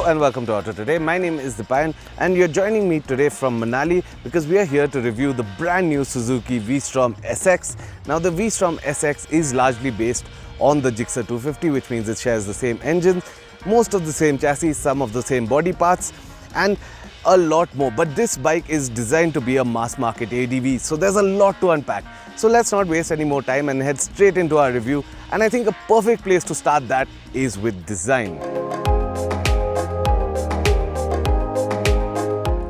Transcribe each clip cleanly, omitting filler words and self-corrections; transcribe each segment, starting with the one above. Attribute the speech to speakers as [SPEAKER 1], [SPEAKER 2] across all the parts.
[SPEAKER 1] and welcome to AutoToday. My name is Dipayan and you're joining me today from Manali because we are here to review the brand new Suzuki V-Strom SX. Now the V-Strom SX is largely based on the Gixxer 250, which means it shares the same engine, most of the same chassis, some of the same body parts and a lot more. But this bike is designed to be a mass market ADV, so there's a lot to unpack. So let's not waste any more time and head straight into our review. And I think a perfect place to start that is with design.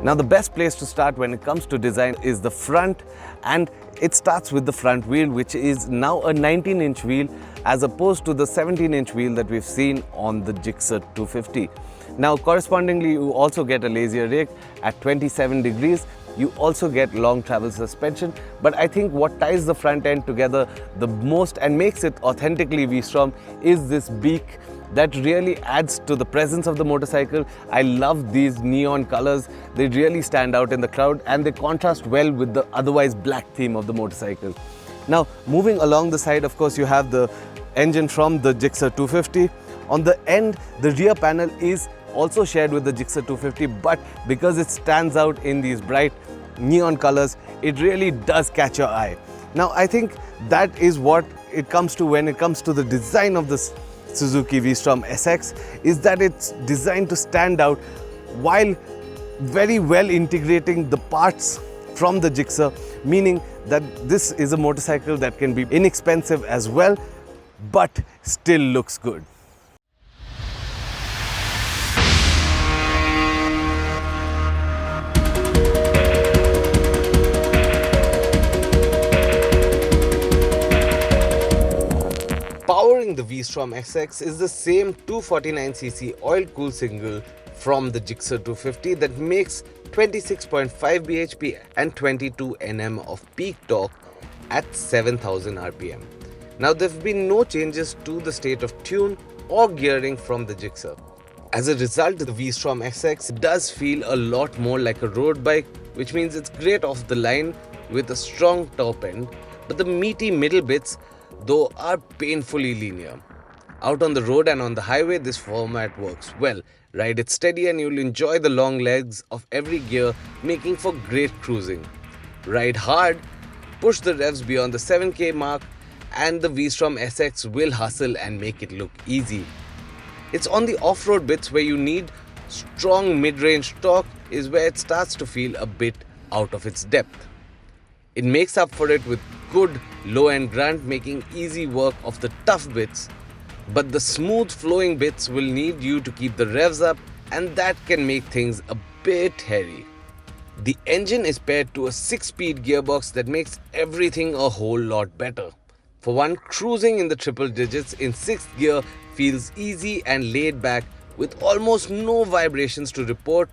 [SPEAKER 1] Now the best place to start when it comes to design is the front, and it starts with the front wheel, which is now a 19-inch wheel as opposed to the 17-inch wheel that we've seen on the Gixxer 250. Now correspondingly, you also get a lazier rake at 27 degrees. You also get long travel suspension, but I think what ties the front end together the most and makes it authentically V-Strom is this beak that really adds to the presence of the motorcycle. I love these neon colors. They really stand out in the crowd and they contrast well with the otherwise black theme of the motorcycle. Now, moving along the side, of course, you have the engine from the Gixxer 250. On the end, the rear panel is also shared with the Gixxer 250, but because it stands out in these bright neon colors, it really does catch your eye. Now, I think that is what it comes to when it comes to the design of this Suzuki V-Strom SX, is that it's designed to stand out while very well integrating the parts from the Gixxer, meaning that this is a motorcycle that can be inexpensive as well, but still looks good. Powering the V-Strom SX is the same 249cc oil-cooled single from the Gixxer 250 that makes 26.5 bhp and 22 Nm of peak torque at 7000 rpm. Now there have been no changes to the state of tune or gearing from the Gixxer. As a result, the V-Strom SX does feel a lot more like a road bike, which means it's great off the line with a strong top end, but the meaty middle bits though are painfully linear. Out on the road and on the highway, this format works well. Ride it steady and you'll enjoy the long legs of every gear, making for great cruising. Ride hard, push the revs beyond the 7k mark, and the V-Strom SX will hustle and make it look easy. It's on the off-road bits where you need strong mid-range torque is where it starts to feel a bit out of its depth. It makes up for it with good low-end grunt, making easy work of the tough bits, but the smooth flowing bits will need you to keep the revs up, and that can make things a bit hairy. The engine is paired to a 6-speed gearbox that makes everything a whole lot better. For one, cruising in the triple digits in 6th gear feels easy and laid back with almost no vibrations to report,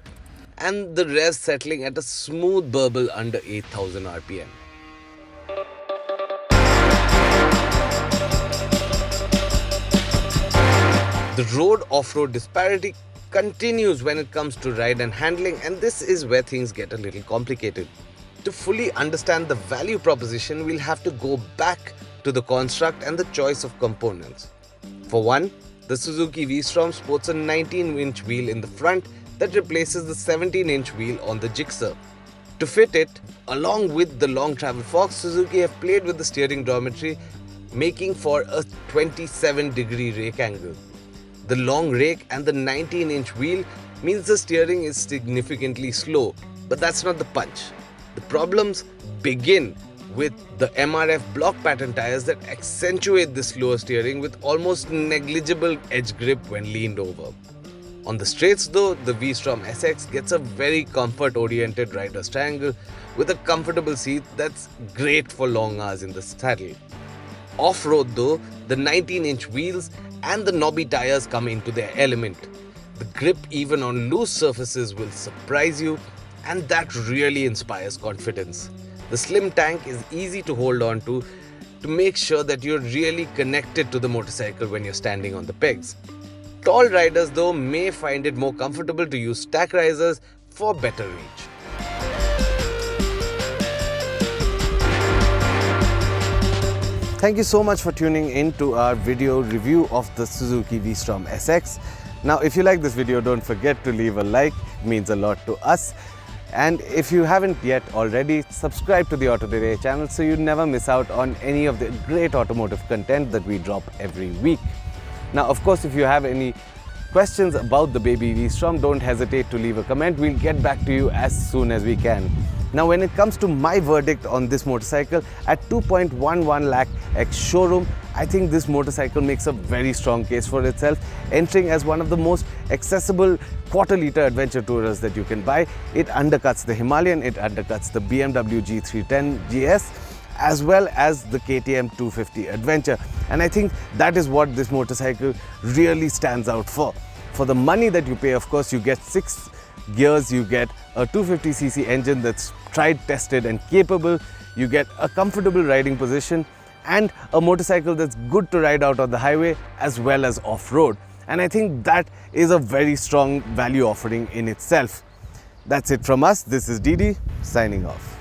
[SPEAKER 1] and the revs settling at a smooth burble under 8000 rpm. The road off-road disparity continues when it comes to ride and handling, and this is where things get a little complicated. To fully understand the value proposition, we'll have to go back to the construct and the choice of components. For one, the Suzuki V-Strom sports a 19-inch wheel in the front that replaces the 17-inch wheel on the Gixxer. To fit it, along with the long travel forks, Suzuki have played with the steering geometry, making for a 27-degree rake angle. The long rake and the 19-inch wheel means the steering is significantly slow, but that's not the punch. The problems begin with the MRF block pattern tires that accentuate the slower steering with almost negligible edge grip when leaned over. On the straights though, the V-Strom SX gets a very comfort-oriented rider's triangle with a comfortable seat that's great for long hours in the saddle. Off-road though, the 19-inch wheels and the knobby tires come into their element. The grip even on loose surfaces will surprise you, and that really inspires confidence. The slim tank is easy to hold on to make sure that you're really connected to the motorcycle when you're standing on the pegs. Tall riders though may find it more comfortable to use stack risers for better reach. Thank you so much for tuning in to our video review of the Suzuki V-Strom SX. Now, if you like this video, don't forget to leave a like. It means a lot to us. And if you haven't yet already, subscribe to the AutoToday channel so you never miss out on any of the great automotive content that we drop every week. Now, of course, if you have any questions about the baby V-Strom, don't hesitate to leave a comment. We'll get back to you as soon as we can. Now, when it comes to my verdict on this motorcycle, at 2.11 lakh ex-showroom, I think this motorcycle makes a very strong case for itself, entering as one of the most accessible quarter-litre adventure tourers that you can buy. It undercuts the Himalayan, it undercuts the BMW G310 GS, as well as the KTM 250 Adventure. And I think that is what this motorcycle really stands out for. For the money that you pay, of course, you get 6 gears, you get a 250cc engine that's tried, tested and capable, you get a comfortable riding position and a motorcycle that's good to ride out on the highway as well as off-road. And I think that is a very strong value offering in itself. That's it from us. This is Didi signing off.